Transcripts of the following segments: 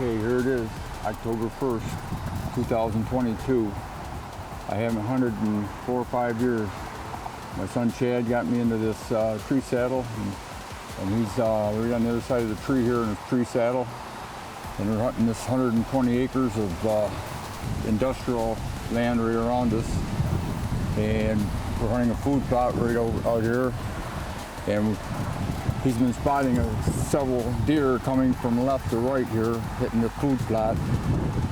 Okay, here it is, October 1st, 2022. I haven't hunted in 4 or 5 years. My son Chad got me into this tree saddle, and he's right on the other side of the tree here in his tree saddle. And we're hunting this 120 acres of industrial land right around us. And we're hunting a food plot right out here. And he's been spotting several deer coming from left to right here, hitting the food plot.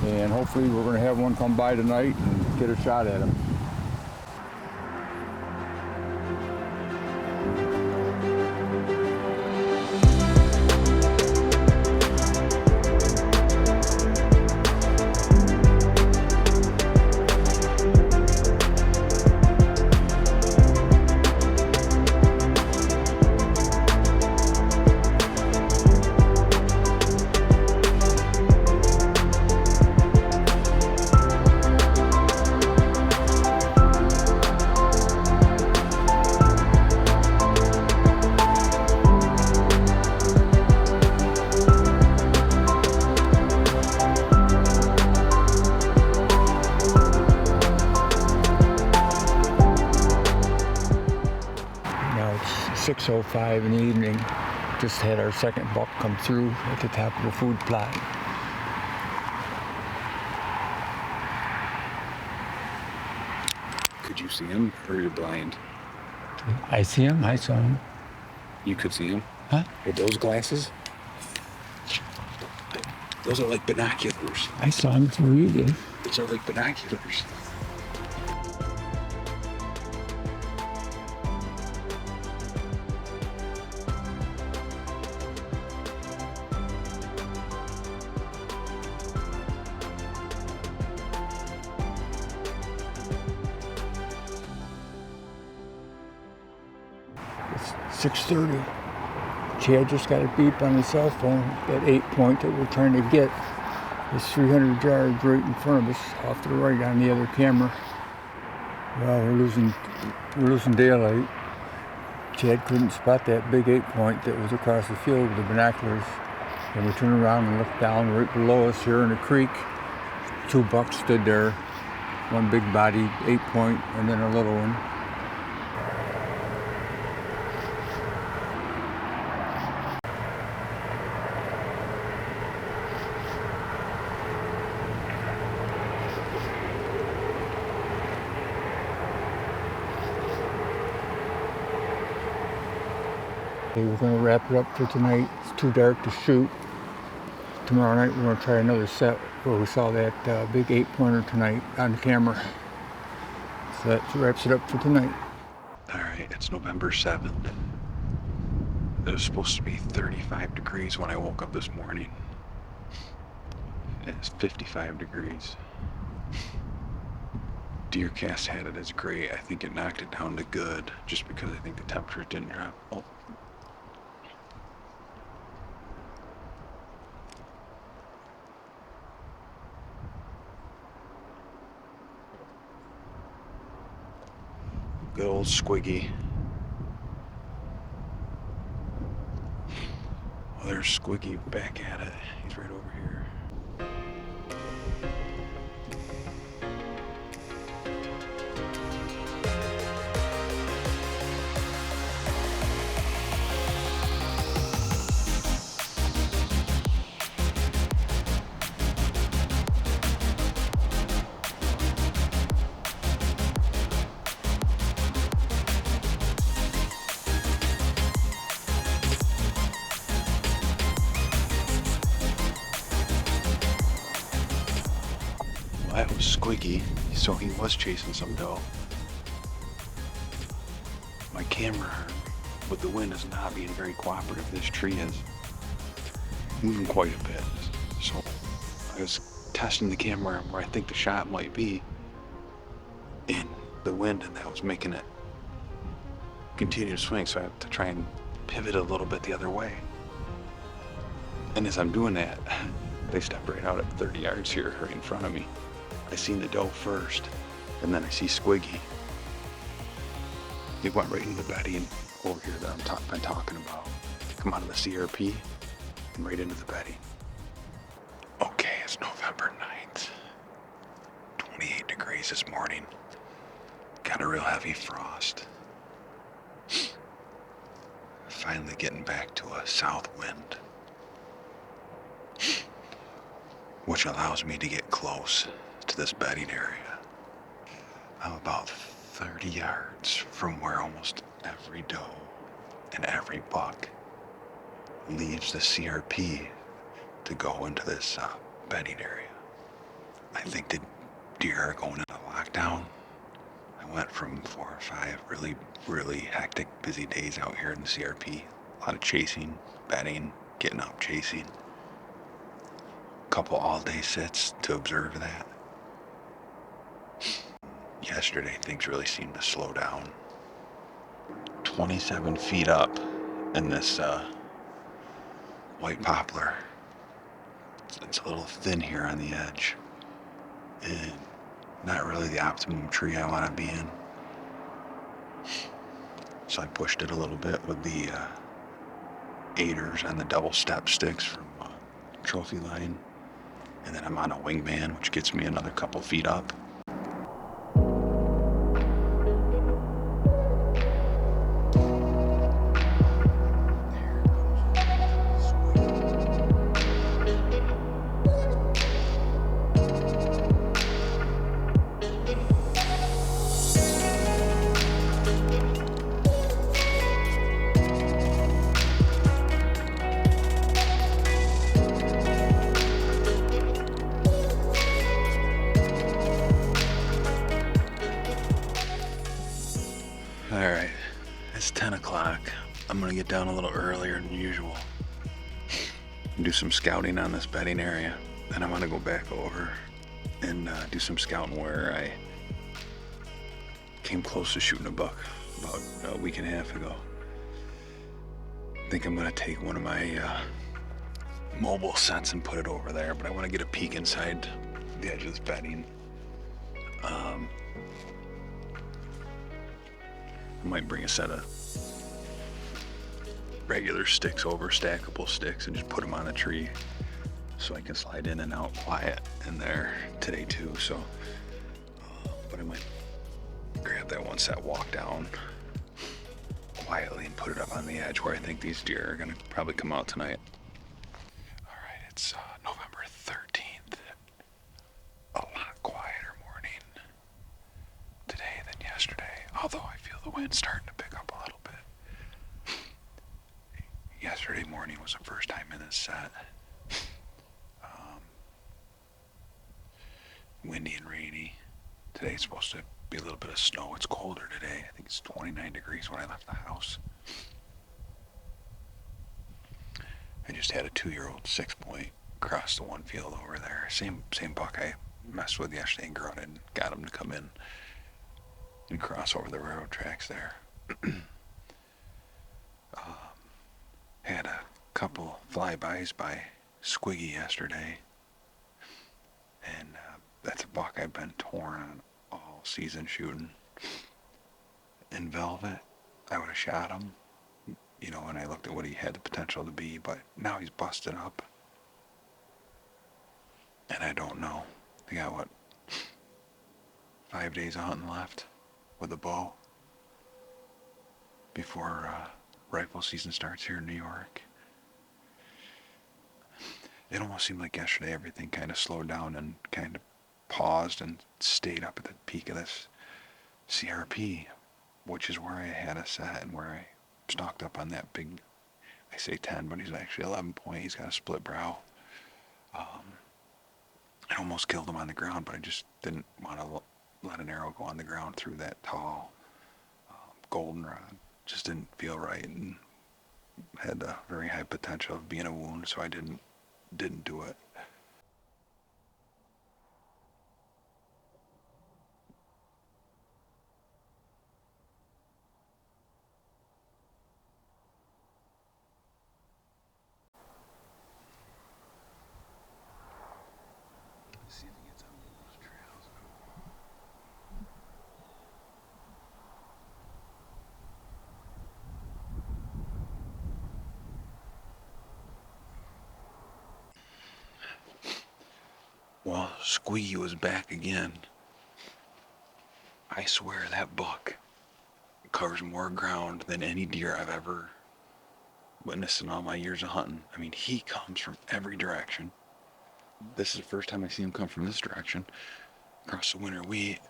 And hopefully we're going to have one come by tonight and get a shot at him. Now it's 6:05 in the evening. Just had our second buck come through at the top of the food plot. Could you see him, or you're blind? I see him. I saw him. You could see him? Huh? With those glasses? Those are like binoculars. I saw him before you did. Those are like binoculars. It's 6:30. Chad just got a beep on his cell phone. That 8-point that we're trying to get is 300 yards right in front of us, off to the right on the other camera. Well, we're losing daylight. Chad couldn't spot that big 8-point that was across the field with the binoculars. And we turned around and looked down right below us here in the creek. 2 bucks stood there, one big body 8-point and then a little one. We're going to wrap it up for tonight. It's too dark to shoot. Tomorrow night we're going to try another set where we saw that big 8-pointer tonight on the camera. So that wraps it up for tonight. All right, it's November 7th. It was supposed to be 35 degrees when I woke up this morning. It's 55 degrees. Deercast had it as great. I think it knocked it down to good just because I think the temperature didn't drop. Oh. Good old Squiggy. Well, there's Squiggy back at it. He's right over here. That was Squiggy, so he was chasing some doe. My camera, with the wind, is not being very cooperative. This tree is moving quite a bit. So I was testing the camera where I think the shot might be in the wind, and that was making it continue to swing, so I have to try and pivot a little bit the other way. And as I'm doing that, they step right out at 30 yards here, right in front of me. I seen the doe first, and then I see Squiggy. He went right into the bedding over here that I've been talking about. Come out of the CRP and right into the bedding. November 9th. 28 degrees this morning. Got a real heavy frost. Finally getting back to a south wind, which allows me to get close to this bedding area. I'm about 30 yards from where almost every doe and every buck leaves the CRP to go into this bedding area. I think the deer are going into lockdown. I went from 4 or 5 really hectic, busy days out here in the CRP. A lot of chasing, bedding, getting up, chasing. A couple all-day sits to observe that. Yesterday, things really seemed to slow down. 27 feet up in this white poplar. It's a little thin here on the edge. And not really the optimum tree I want to be in. So I pushed it a little bit with the aiders and the double step sticks from Trophy Line. And then I'm on a wingman, which gets me another couple feet up. Alright, it's 10 o'clock. I'm gonna get down a little earlier than usual and do some scouting on this bedding area. Then I'm gonna go back over and do some scouting where I came close to shooting a buck about a week and a half ago. I think I'm gonna take one of my mobile sets and put it over there, but I want to get a peek inside the edge of this bedding. I might bring a set of regular sticks over, stackable sticks, and just put them on a tree so I can slide in and out quiet in there today too. So, but I might grab that one set, walk down quietly and put it up on the edge where I think these deer are gonna probably come out tonight. All right, it's November 13th. A lot quieter morning today than yesterday, although I feel the wind starting to pick up a little bit. Yesterday morning was the first time in this set. Windy and rainy. Today's supposed to be a little bit of snow. It's colder today. I think it's 29 degrees when I left the house. I just had a 2-year-old 6-point cross the one field over there. Same buck I messed with yesterday and grunted and got him to come in and cross over the railroad tracks there. Had a couple flybys by Squiggy yesterday, and that's a buck I've been torn on all season shooting. In velvet, I would have shot him, you know, when I looked at what he had the potential to be, but now he's busted up, and I don't know. I got, what, 5 days of hunting left with a bow before rifle season starts here in New York. It almost seemed like yesterday everything kind of slowed down and kind of paused and stayed up at the peak of this CRP, which is where I had a set and where I stocked up on that big, I say 10, but he's actually 11 point. He's got a split brow. I almost killed him on the ground, but I just didn't want to let an arrow go on the ground through that tall goldenrod. Just didn't feel right and had a very high potential of being a wound, so I didn't do it. Let's see if he gets on one of those trails. Well, Squiggy was back again. I swear that buck covers more ground than any deer I've ever witnessed in all my years of hunting. I mean, he comes from every direction. This is the first time I see him come from this direction. Across the winter wheat,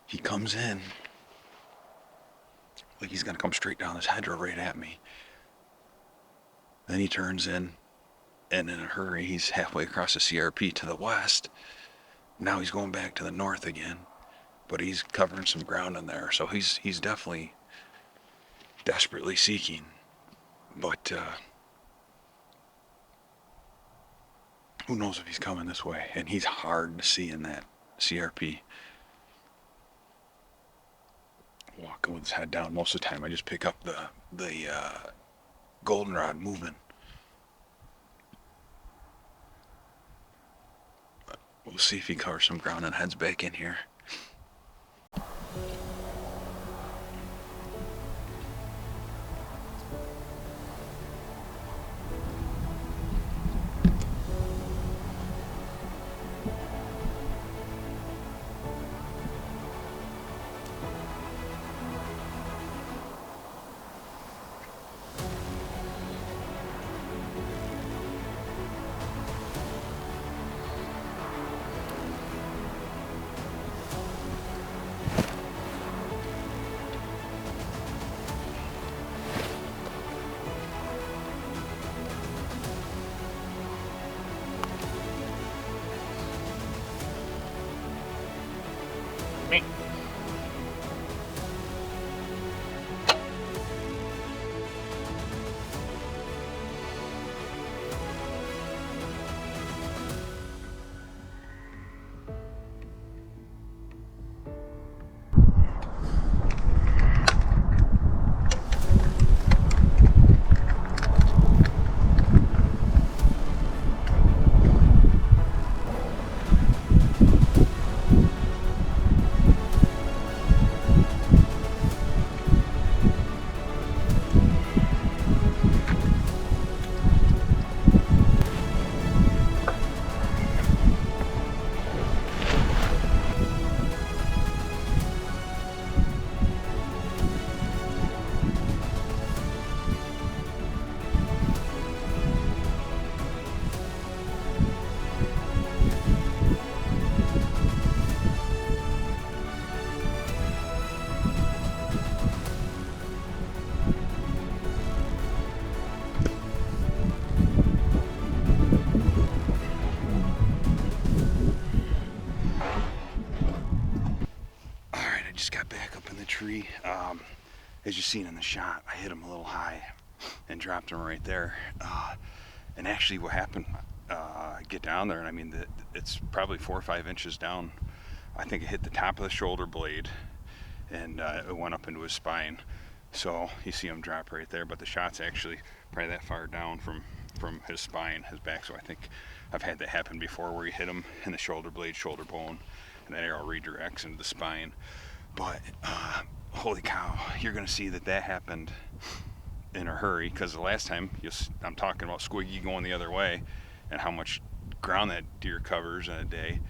he comes in like he's gonna come straight down this hedgerow right at me. Then he turns in, and in a hurry, he's halfway across the CRP to the west. Now he's going back to the north again, but he's covering some ground in there, so he's definitely desperately seeking. But who knows if he's coming this way? And he's hard to see in that CRP. Walking with his head down most of the time. I just pick up the goldenrod moving. But we'll see if he covers some ground and heads back in here. Tree. As you seen in the shot, I hit him a little high and dropped him right there. And actually what happened, I get down there and I mean, it's probably 4 or 5 inches down. I think it hit the top of the shoulder blade and it went up into his spine. So you see him drop right there, but the shot's actually probably that far down from his spine, his back. So I think I've had that happen before where you hit him in the shoulder blade, shoulder bone, and that arrow redirects into the spine. But holy cow, you're gonna see that happened in a hurry, because the last time I'm talking about Squiggy going the other way and how much ground that deer covers in a day,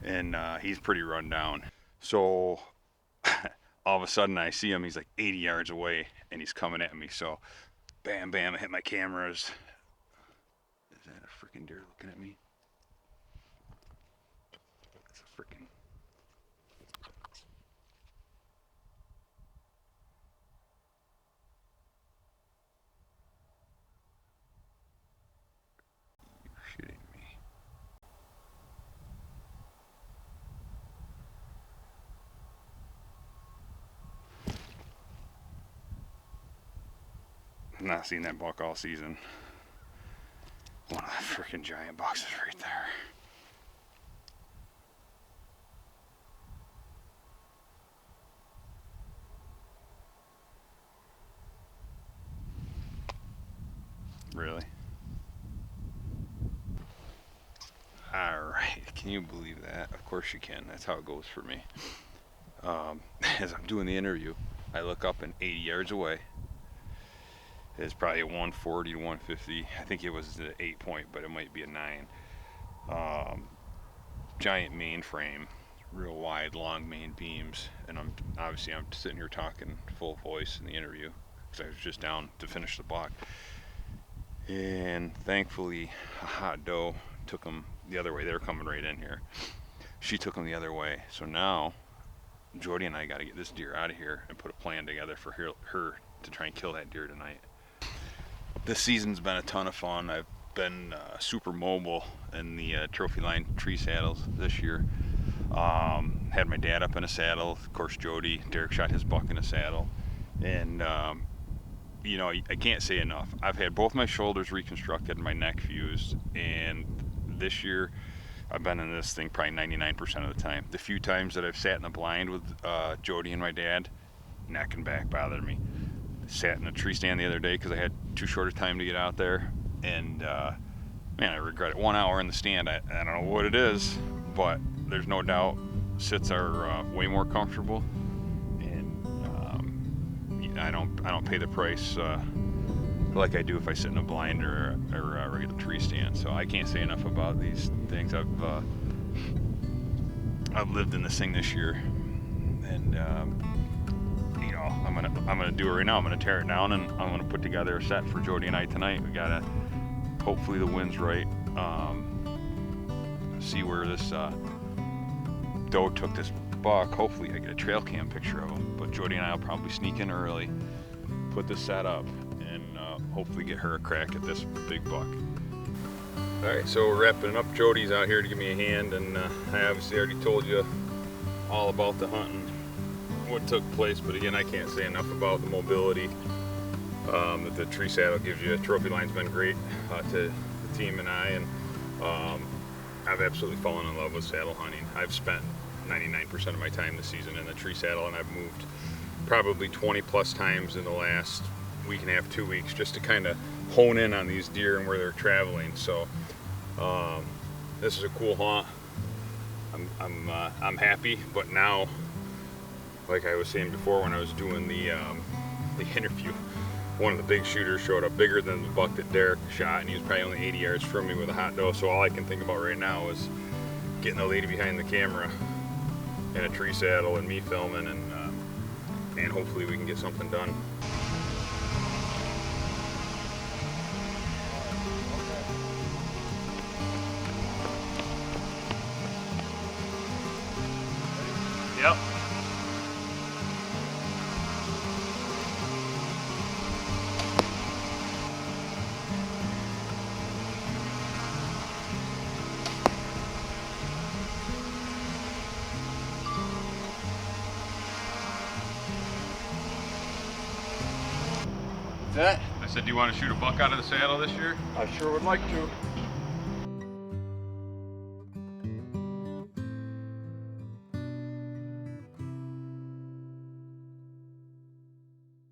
and he's pretty run down. So all of a sudden I see him, he's like 80 yards away and he's coming at me. So bam, bam, I hit my cameras. Is that a freaking deer looking at me? That's a freaking... You're shitting me. I've not seen that buck all season. One of the freaking giant bucks is right there. Really? Alright, can you believe that? Of course you can. That's how it goes for me. As I'm doing the interview, I look up and 80 yards away is probably a 140 to 150. I think it was an 8 point, but it might be a 9. giant mainframe, real wide, long main beams, and I'm sitting here talking full voice in the interview because I was just down to finish the block. And thankfully, a hot doe took them the other way. They were coming right in here. She took them the other way. So now, Jody and I got to get this deer out of here and put a plan together for her to try and kill that deer tonight. This season's been a ton of fun. I've been super mobile in the trophy line tree saddles this year. Had my dad up in a saddle. Of course, Derek shot his buck in a saddle. And, you know, I can't say enough. I've had both my shoulders reconstructed and my neck fused. And this year, I've been in this thing probably 99% of the time. The few times that I've sat in the blind with Jody and my dad, neck and back bothered me. Sat in a tree stand the other day because I had too short a time to get out there, and man, I regret it. 1 hour in the stand. I don't know what it is, but there's no doubt sits are way more comfortable, and I don't pay the price like I do if I sit in a blind or a regular tree stand. So I can't say enough about these things. I've lived in this thing this year, and you know, I'm gonna do it right now. I'm gonna tear it down, and I'm gonna put together a set for Jody and I tonight. We gotta, hopefully the wind's right. See where this doe took this buck. Hopefully I get a trail cam picture of him. But Jody and I will probably sneak in early, put this set up, and hopefully get her a crack at this big buck. All right, so we're wrapping up. Jody's out here to give me a hand, and I obviously already told you all about the hunting, what took place, but again, I can't say enough about the mobility that the tree saddle gives you. Trophy line's been great to the team and I, and I've absolutely fallen in love with saddle hunting. I've spent 99% of my time this season in the tree saddle, and I've moved probably 20 plus times in the last week and a half, 2 weeks, just to kind of hone in on these deer and where they're traveling. So this is a cool hunt. I'm happy, but now, like I was saying before when I was doing the interview, one of the big shooters showed up bigger than the buck that Derek shot, and he was probably only 80 yards from me with a hot doe. So all I can think about right now is getting the lady behind the camera in a tree saddle and me filming, and hopefully we can get something done. Yep. That? I said, do you want to shoot a buck out of the saddle this year? I sure would like to.